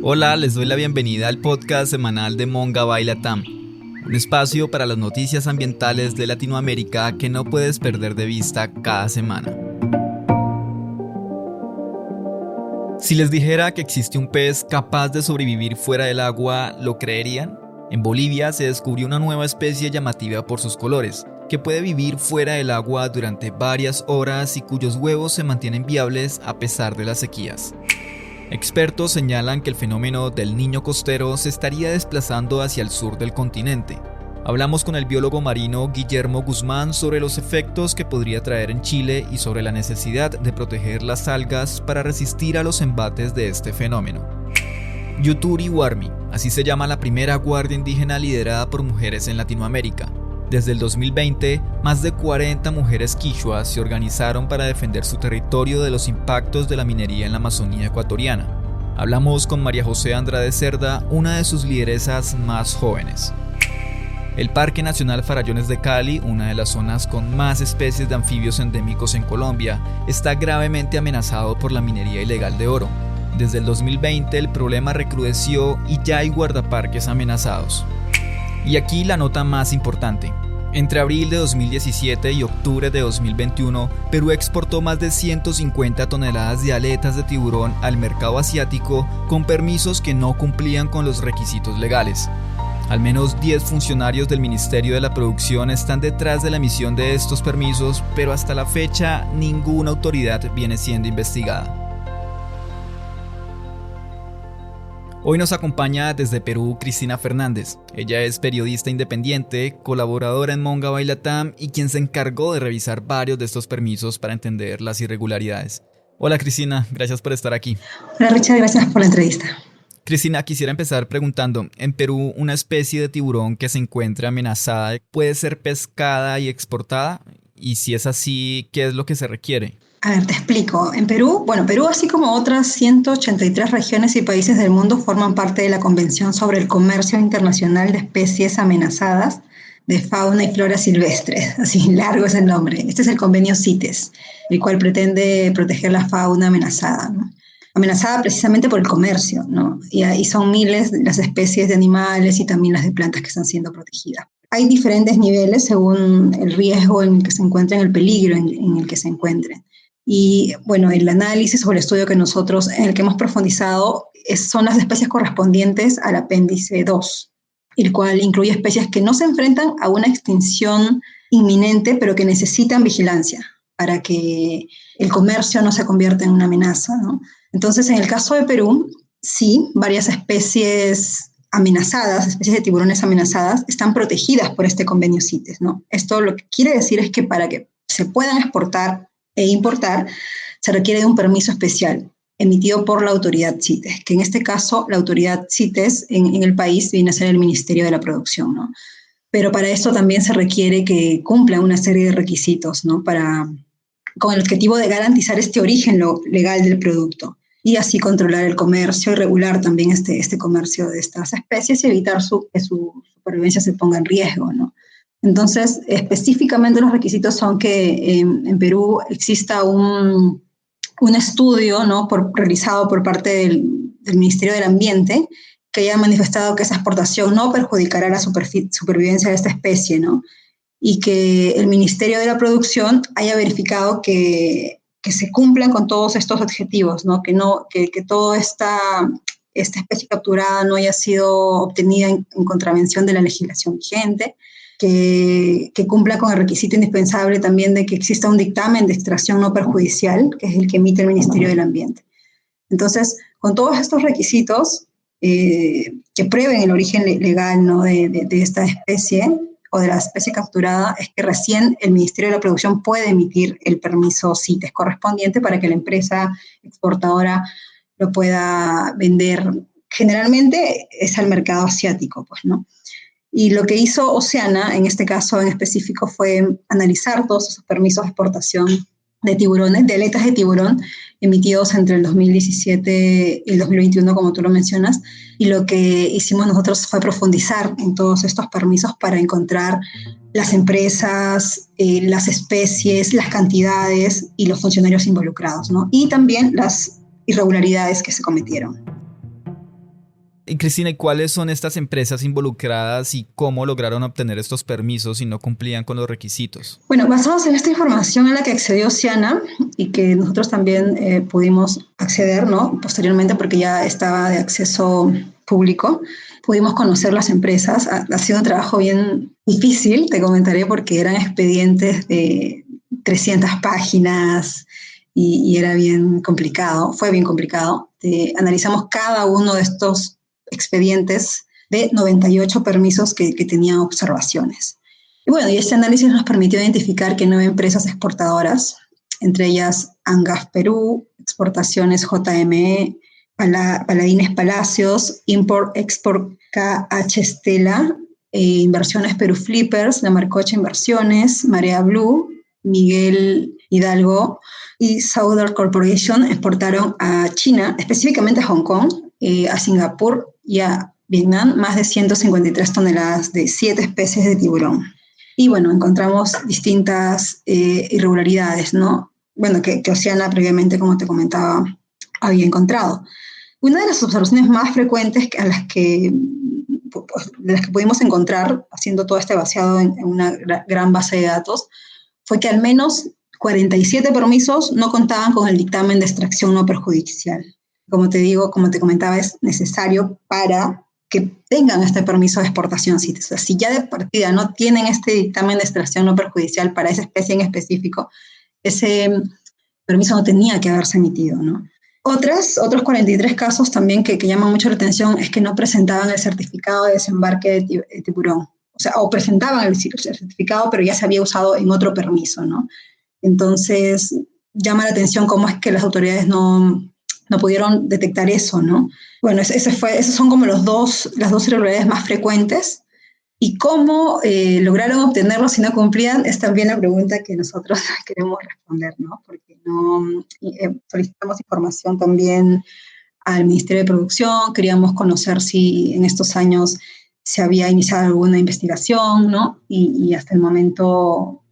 Hola, les doy la bienvenida al podcast semanal de Mongabay Latam, un espacio para las noticias ambientales de Latinoamérica que no puedes perder de vista cada semana. Si les dijera que existe un pez capaz de sobrevivir fuera del agua, ¿lo creerían? En Bolivia se descubrió una nueva especie llamativa por sus colores, que puede vivir fuera del agua durante varias horas y cuyos huevos se mantienen viables a pesar de las sequías. Expertos señalan que el fenómeno del niño costero se estaría desplazando hacia el sur del continente. Hablamos con el biólogo marino Guillermo Guzmán sobre los efectos que podría traer en Chile y sobre la necesidad de proteger las algas para resistir a los embates de este fenómeno. Yuturi Warmi, así se llama la primera guardia indígena liderada por mujeres en Latinoamérica. Desde el 2020, más de 40 mujeres quichuas se organizaron para defender su territorio de los impactos de la minería en la Amazonía ecuatoriana. Hablamos con María José Andrade Cerda, una de sus lideresas más jóvenes. El Parque Nacional Farallones de Cali, una de las zonas con más especies de anfibios endémicos en Colombia, está gravemente amenazado por la minería ilegal de oro. Desde el 2020 el problema recrudeció y ya hay guardaparques amenazados. Y aquí la nota más importante. Entre abril de 2017 y octubre de 2021, Perú exportó más de 150 toneladas de aletas de tiburón al mercado asiático con permisos que no cumplían con los requisitos legales. Al menos 10 funcionarios del Ministerio de la Producción están detrás de la emisión de estos permisos, pero hasta la fecha ninguna autoridad viene siendo investigada. Hoy nos acompaña desde Perú Cristina Fernández. Ella es periodista independiente, colaboradora en Mongabay Latam y quien se encargó de revisar varios de estos permisos para entender las irregularidades. Hola Cristina, gracias por estar aquí. Hola Richard, gracias por la entrevista. Cristina, quisiera empezar preguntando, en Perú una especie de tiburón que se encuentra amenazada puede ser pescada y exportada, y si es así, ¿qué es lo que se requiere? A ver, te explico. En Perú, Perú así como otras 183 regiones y países del mundo forman parte de la Convención sobre el Comercio Internacional de Especies Amenazadas de Fauna y Flora Silvestres. Así largo es el nombre. Este es el convenio CITES, el cual pretende proteger la fauna amenazada, ¿no? Amenazada precisamente por el comercio, ¿no? Y son miles las especies de animales y también las de plantas que están siendo protegidas. Hay diferentes niveles según el riesgo en el que se encuentren, el peligro en el que se encuentren. Y bueno, el análisis o el estudio en el que hemos profundizado son las especies correspondientes al apéndice 2, el cual incluye especies que no se enfrentan a una extinción inminente, pero que necesitan vigilancia para que el comercio no se convierta en una amenaza, ¿no? Entonces, en el caso de Perú, sí, varias especies amenazadas, especies de tiburones amenazadas, están protegidas por este convenio CITES, ¿no? Esto lo que quiere decir es que para que se puedan exportar e importar, se requiere de un permiso especial emitido por la autoridad CITES, que en este caso la autoridad CITES en el país viene a ser el Ministerio de la Producción, ¿no? Pero para esto también se requiere que cumpla una serie de requisitos, ¿no? Con el objetivo de garantizar este origen legal del producto y así controlar el comercio y regular también este comercio de estas especies y evitar que su supervivencia se ponga en riesgo, ¿no? Entonces, específicamente los requisitos son que en Perú exista un estudio, ¿no? Realizado por parte del Ministerio del Ambiente que haya manifestado que esa exportación no perjudicará la supervivencia de esta especie, ¿no? Y que el Ministerio de la Producción haya verificado que se cumplan con todos estos objetivos, ¿no? Que toda esta especie capturada no haya sido obtenida en contravención de la legislación vigente, que cumpla con el requisito indispensable también de que exista un dictamen de extracción no perjudicial, que es el que emite el Ministerio del Ambiente. Entonces, con todos estos requisitos que prueben el origen legal, ¿no? de esta especie o de la especie capturada, es que recién el Ministerio de la Producción puede emitir el permiso CITES correspondiente para que la empresa exportadora lo pueda vender. Generalmente es al mercado asiático, pues, ¿no? Y lo que hizo Oceana, en este caso en específico, fue analizar todos esos permisos de exportación de tiburones, de aletas de tiburón, emitidos entre el 2017 y el 2021, como tú lo mencionas, y lo que hicimos nosotros fue profundizar en todos estos permisos para encontrar las empresas, las especies, las cantidades y los funcionarios involucrados, ¿no? Y también las irregularidades que se cometieron. Y Cristina, ¿y cuáles son estas empresas involucradas y cómo lograron obtener estos permisos si no cumplían con los requisitos? Bueno, basados en esta información a la que accedió Ciana y que nosotros también pudimos acceder, ¿no? Posteriormente, porque ya estaba de acceso público, pudimos conocer las empresas. Ha sido un trabajo bien difícil, te comentaré, porque eran expedientes de 300 páginas y era bien complicado, fue bien complicado. Analizamos cada uno de estos expedientes de 98 permisos que tenían observaciones. Y bueno, y este análisis nos permitió identificar que 9 empresas exportadoras, entre ellas Angaf Perú, Exportaciones JME, Paladines Palacios, Import-Export KH Stella, Inversiones Perú Flippers, La Marcocha Inversiones, Marea Blue, Miguel Hidalgo y Southern Corporation exportaron a China, específicamente a Hong Kong, a Singapur y a Vietnam más de 153 toneladas de 7 especies de tiburón. Y bueno, encontramos distintas irregularidades, ¿no? Bueno, que Oceana previamente, como te comentaba, había encontrado. Una de las observaciones más frecuentes de las que pudimos encontrar haciendo todo este vaciado en una gran base de datos fue que al menos 47 permisos no contaban con el dictamen de extracción no perjudicial. Como te digo, como te comentaba, es necesario para que tengan este permiso de exportación CITES. O sea, si ya de partida no tienen este dictamen de extracción no perjudicial para esa especie en específico, ese permiso no tenía que haberse emitido, ¿no? Otros 43 casos también que llaman mucho la atención es que no presentaban el certificado de desembarque de tiburón. O sea, o presentaban el certificado, pero ya se había usado en otro permiso, ¿no? Entonces, llama la atención cómo es que las autoridades no pudieron detectar eso, ¿no? Bueno, esos son como las dos irregularidades más frecuentes. Y cómo lograron obtenerlos si no cumplían es también la pregunta que nosotros queremos responder, ¿no? Porque solicitamos información también al Ministerio de Producción, queríamos conocer si en estos años se había iniciado alguna investigación, ¿no? Y hasta el momento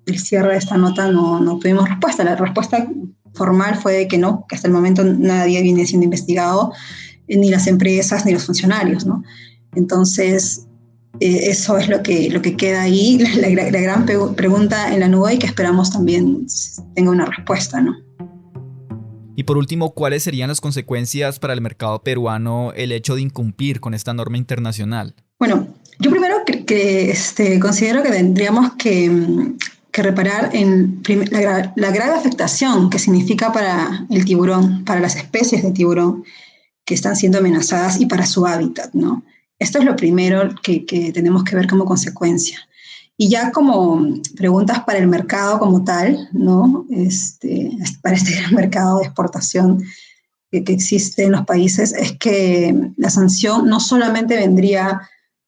del cierre de esta nota no tuvimos respuesta. La respuesta formal fue de que no, que hasta el momento nadie viene siendo investigado, ni las empresas ni los funcionarios, ¿no? Entonces, eso es lo que queda ahí, la gran pregunta en la nube y que esperamos también tenga una respuesta, ¿no? Y por último, ¿cuáles serían las consecuencias para el mercado peruano el hecho de incumplir con esta norma internacional? Bueno, yo primero considero que tendríamos que reparar en la grave afectación que significa para el tiburón, para las especies de tiburón que están siendo amenazadas y para su hábitat, ¿no? Esto es lo primero que tenemos que ver como consecuencia. Y ya como preguntas para el mercado como tal, ¿no? Para este gran mercado de exportación que existe en los países, es que la sanción no solamente vendría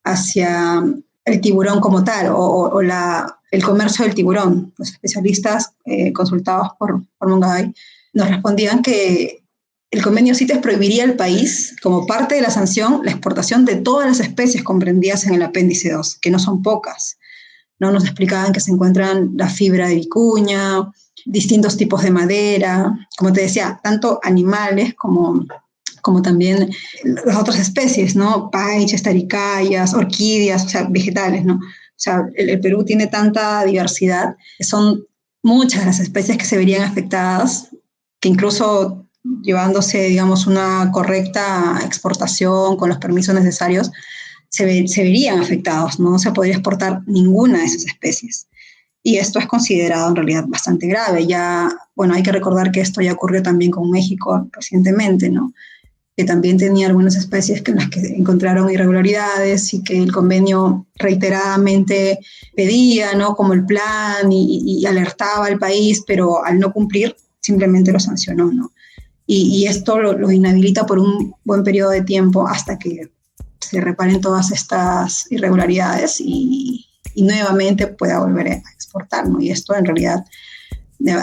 hacia el tiburón como tal o el comercio del tiburón. Los especialistas consultados por Mongabay nos respondían que el convenio CITES prohibiría al país, como parte de la sanción, la exportación de todas las especies comprendidas en el apéndice 2, que no son pocas. ¿No? Nos explicaban que se encuentran la fibra de vicuña, distintos tipos de madera, como te decía, tanto animales como también las otras especies, ¿no? Paiches, taricayas, orquídeas, o sea, vegetales, ¿no? O sea, el Perú tiene tanta diversidad, son muchas las especies que se verían afectadas, que incluso llevándose, digamos, una correcta exportación con los permisos necesarios, se verían afectados, ¿no? No se podría exportar ninguna de esas especies. Y esto es considerado en realidad bastante grave. Ya, bueno, hay que recordar que esto ya ocurrió también con México recientemente, ¿no? Que también tenía algunas especies en las que encontraron irregularidades y que el convenio reiteradamente pedía, ¿no? Como el plan y alertaba al país, pero al no cumplir simplemente lo sancionó, ¿no? Y esto lo inhabilita por un buen periodo de tiempo hasta que se reparen todas estas irregularidades y nuevamente pueda volver a exportar, ¿no? Y esto en realidad,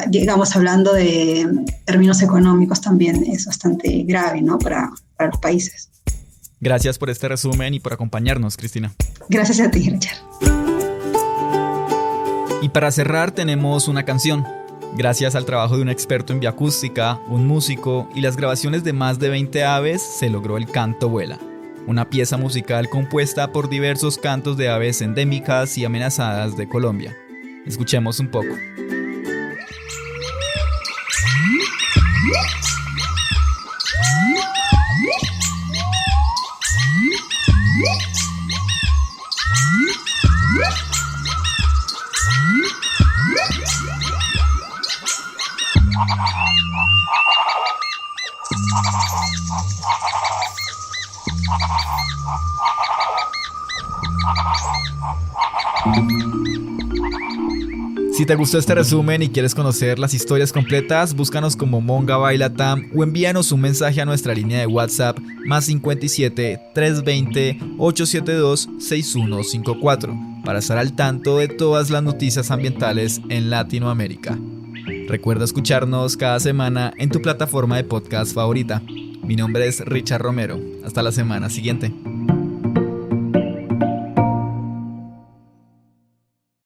digamos, hablando de términos económicos, también es bastante grave, ¿no? Para los países. Gracias por este resumen y por acompañarnos, Cristina. Gracias a ti, Richard. Y para cerrar tenemos una canción. Gracias al trabajo de un experto en bioacústica, un músico y las grabaciones de más de 20 aves, se logró El Canto Vuela. una pieza musical compuesta por diversos cantos de aves endémicas y amenazadas de Colombia. Escuchemos un poco. Si te gustó este resumen y quieres conocer las historias completas, búscanos como Monga Baila Tam o envíanos un mensaje a nuestra línea de WhatsApp +57 320 872 6154 para estar al tanto de todas las noticias ambientales en Latinoamérica. Recuerda escucharnos cada semana en tu plataforma de podcast favorita. Mi nombre es Richard Romero. Hasta la semana siguiente.